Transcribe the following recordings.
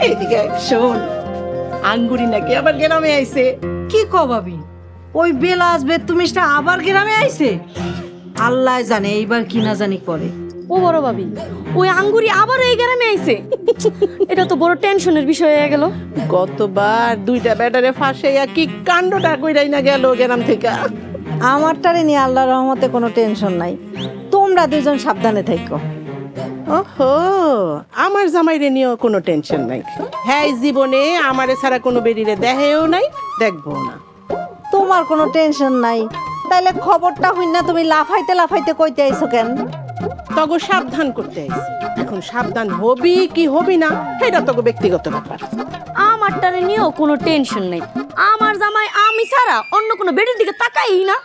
এইদিকে শোন, আঙ্গুরি নাকি আবার গ্রামে আইছে। কি কবাবি, ওই বেলাস বেতুমিশটা আবার গ্রামে আইছে? আল্লাহ জানে এইবার কি না জানি করে। ও বড় ভাবি, ওই আঙ্গুরি আবার এই গ্রামে আইছে? এটা তো বড় টেনশনের বিষয় হয়ে গেল। গতবার দুইটা ব্যাটারে ফাঁসাইয়া কি কাণ্ডটা কইরাই না গেল গ্রাম থেকে। আমারটারে নিয়ে আল্লাহর রহমতে কোনো টেনশন নাই, তোমরা দুজন সাবধানে থাকো। ওহো, আমার জামাইরে নিয়েও কোনো টেনশন নাই। হ্যাঁ, জীবনে আমারে ছাড়া কোনো বেরিরে দেখেও নাই, দেখবো না। তোমার কোনো টেনশন নাই, তাইলে খবরটা হই না তুমি লাফাইতে লাফাইতে কইতে আইছো কেন? তগো সাবধান করতে আইছি। এখন সাবধান হবি কি হবি না এটা তগো ব্যক্তিগত ব্যাপার। আমারটারে নিয়েও কোনো টেনশন নাই। আমার জামাই আমি ছাড়া অন্য কোনো বেটির দিকে তাকাই না।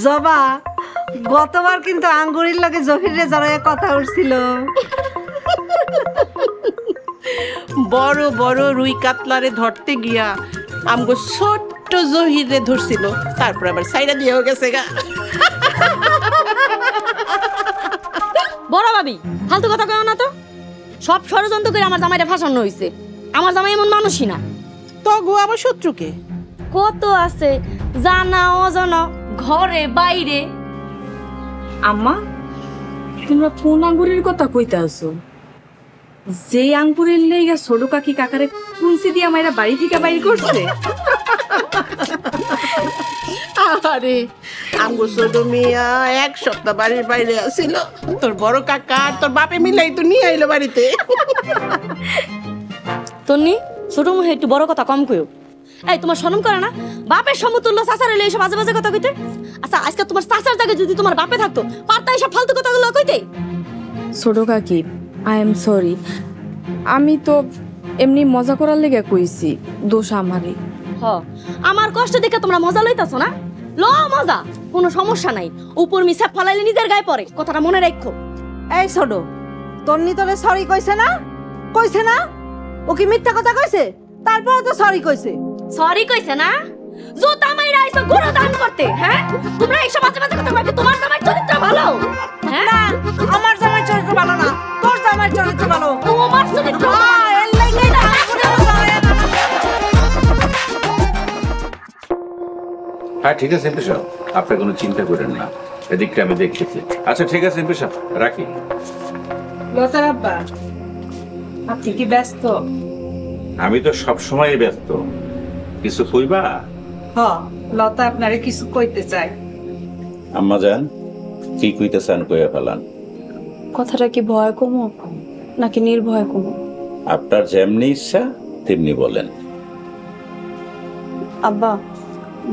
জবা, গতবার কিন্তু আঙ্গুরির লগে জহিরে জড়াইয়া কথা উঠছিল। বড় বড় রুই কাতলারে ধরতে গিয়া আমগো ছোট্ট জহিরে ধরছিল, তারপর আবার সাইডা দিয়েও গেছে গা। বড় ভাবি, ফালতু কথা কও না তো। সব ষড়যন্ত্র করে আমার জামাইটা ফাঁসানো হইছে। আমার জামাই এমন মানুষই না। তগো আবার শত্রুকে কত আছে জানা অজানা, ঘরে বাইরে। আম্মা, তোমরা কোন আঙ্গুরের কথা কইতে আছো? যে আঙ্গুরের লেগা ছোট কাকি কাকারে কুঞ্চি দিয়া মাইরা বাড়ি থেকে বাইর করছে? আরে আমগো ছোট মিয়া এক সপ্তাহ বাড়ির বাইরে আসিল, তোর বড় কাকা আর তোর বাপে মিলাই তো নিয়ে আইলো বাড়িতে। তন্নি, ছোট মুখে একটু বড় কথা কম কইও। এই, তোমার শরম করে না? বাপের সমতুল্য চাচার এলে এসব বাজে বাজে কথা কইতে? আচ্ছা, আজকে তোমার চাচার জায়গায় যদি তোমার বাপে থাকতো, পারতা এসব ফালতু কথাগুলো কইতে? ছোট কাকি, আই এম সরি। আমি তো এমনি মজা করার লেগে কইছি, দোষ আমারই। হ, আমার কষ্ট দেখে তোমরা মজা লইতাছো না? ল মজা, কোনো সমস্যা নাই। উপর মিছা ফলাইলে নিজের গায়ে পড়ে, কথাটা মনে রাখো। এই ছোট, তন্নি তোরে সরি কইছে না? কইছে না? ও কি মিথ্যা কথা কইছে? তারপর তো সরি কইছে। সরি কইছে না? জুতা মাইরা আইছো গুরু দান করতে। হ্যাঁ, তোমরা এইসব বাজে বাজে কথা কইতে তোমার জামাই চরিত্র ভালো? হ্যাঁ, না, আমার জামাই চরিত্র ভালো না, তোর জামাই চরিত্র ভালো। তোমার চরিত্র এর লাগেই না হ্যাঁ ঠিক আছে এমপি সাহেব, আপনি কোনো চিন্তা করেন না, এদিকটা আমি দেখতেছি। আচ্ছা ঠিক আছে এমপি সাহেব, রাখি। লতার আব্বা, আপনি কি ব্যস্ত? আমি তো সব সময় ব্যস্ত। কিছু কইবা? হ, লতা আপনারে কিছু কইতে চাই। আম্মা জান, কি কইতে চান কইয়া ফেলান। কথাটা কি ভয় কমো নাকি নির্ভয় কমো? আপনার যেমনি ইচ্ছা তেমনি বলেন। আব্বা,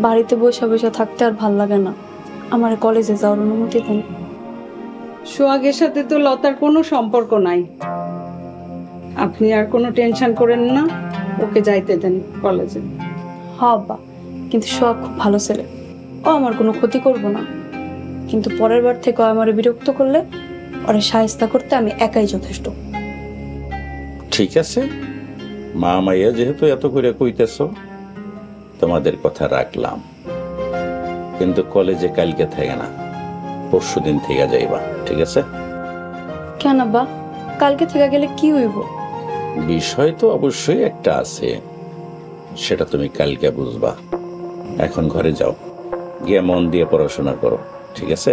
বাড়িতে বসে বসে থাকতে আর ভাল লাগে না, আমার কলেজে যাওয়ার অনুমতি দেন। সোহাগের সাথে তো লতার কোনো সম্পর্ক নাই, আপনি আর কোনো টেনশন করেন না, ওকে যাইতে দেন কলেজে। হ্যাঁ আব্বা, কিন্তু সোহাগ খুব ভালো ছেলে, ও আমার কোনো ক্ষতি করব না, কিন্তু পরের বার থেকে আমার বিরক্ত করলে ওরে সাহায্য করতে আমি একাই যথেষ্ট। ঠিক আছে, মা মাইয়া যেহেতু এত করে কইতেছ, তোমাদের কথা রাখলাম, কিন্তু কলেজে কালকে থাকে না, পরশু দিন থেকে যাইবা, ঠিক আছে? কেন আব্বা, কালকে থেকে গেলে কি হইব? বিষয় তো অবশ্যই একটা আছে, সেটা তুমি কালকে বুঝবা। এখন ঘরে যাও, গিয়ে মন দিয়ে পড়াশোনা করো, ঠিক আছে?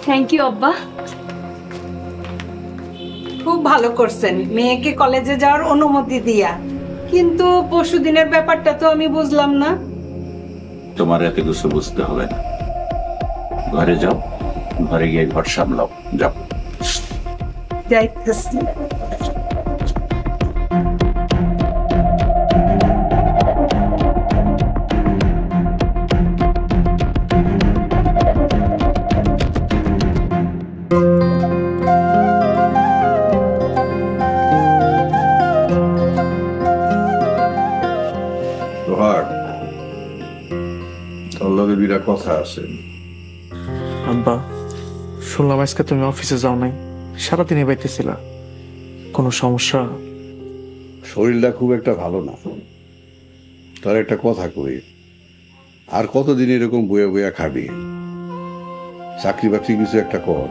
থ্যাংক ইউ আব্বা। খুব ভালো করছেন মেয়েকে কলেজে যাওয়ার অনুমতি দিয়া, কিন্তু পরশুদিনের ব্যাপারটা তো আমি বুঝলাম না। তোমার এত কিছু বুঝতে হবে না, ঘরে যাও, ঘরে গিয়ে ঘর সামলাও, যাও। যাইতেছি। কথা আছে। আব্বা, শুনলাম আজকে তুমি অফিসে যাও নাই, সারাদিন বাইতেছিলা, কোনো সমস্যা? শরীরটা খুব একটা ভালো না। তার একটা কথা কই, আর কতদিন এরকম বইয়া বইয়া খাবি? চাকরি বাকরি কিছু একটা কর।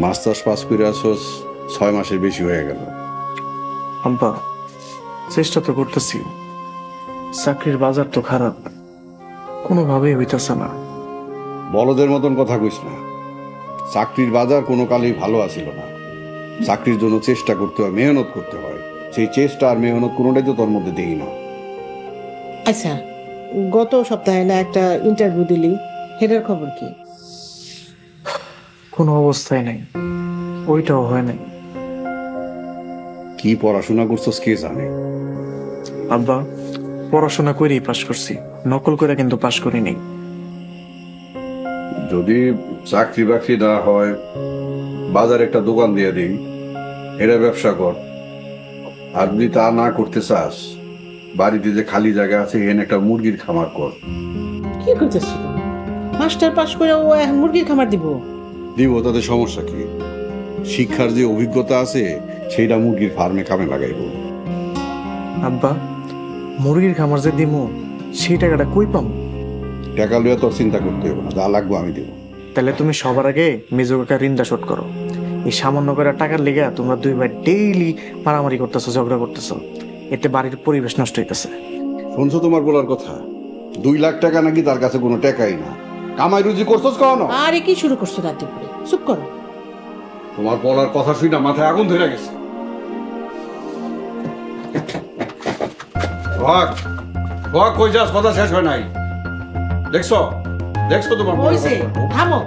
মাস্টার্স পাস করে আসোস 6 মাসের বেশি হয়ে গেল। আব্বা চেষ্টা তো করতেছি, চাকরির বাজার তো খারাপ, কোনোভাবেই হইতেছে না। বলদের মতন কথা কইস না। চাকরির বাজার কোনো কালেই ভালো আসিল না। চাকরির জন্য চেষ্টা করতে হয়, মেহনত করতে হয়। সেই চেষ্টা আর মেহনত কোনোটাই তো তোর মধ্যে দেই না। আচ্ছা, গত সপ্তাহে না একটা ইন্টারভিউ দিলি, হেডার খবর কি? কোনো অবস্থায় নাই, ওইটাও হয় নাই। কি পড়াশোনা করছস কে জানে। আব্বা পড়াশোনা করেই পাশ করছি, নকল করে কিন্তু পাশ করি নাই। যদি চাকরি বাকরি না হয়, বাজারে একটা দোকান দিয়ে দিই, এটা ব্যবসা কর। আর যদি তা না করতে চাস, বাড়িতে যে খালি জায়গা আছে এখানে একটা মুরগির খামার কর। কি করতেছ? মাস্টার পাস করে ও এখন মুরগির খামার দিব? দিব, তাতে সমস্যা কি? শিক্ষার যে অভিজ্ঞতা আছে সেইটা মুরগির ফার্মে কামে লাগাইব। আব্বা মুরগির খামার যে দিমু সেই টাকাটা কই পাম? টাকা লইয়া তোর চিন্তা করতে হবে না, যা লাগবো আমি দেবো। তাহলে তুমি সবার আগে মেজো কাকার ঋণটা শোধ করো। এই সামান্য করে টাকার লেগে তোমরা দুই ভাই ডেইলি মারামারি করতেছো, ঝগড়া করতেছো, এতে বাড়ির পরিবেশ নষ্ট হইতেছে। শুনছো তোমার বলার কথা? 2 লাখ টাকা নাকি তার কাছে কোনো টাকাই না। কামাই রুজি করছস কখনো? আরে কি শুরু করছো রাতে করে? চুপ করো। তোমার বলার কথা শুনে মাথায় আগুন ধরে গেছে। কই যাস? কথা শেষ হয় নাই। দেখছো তোমার থামো।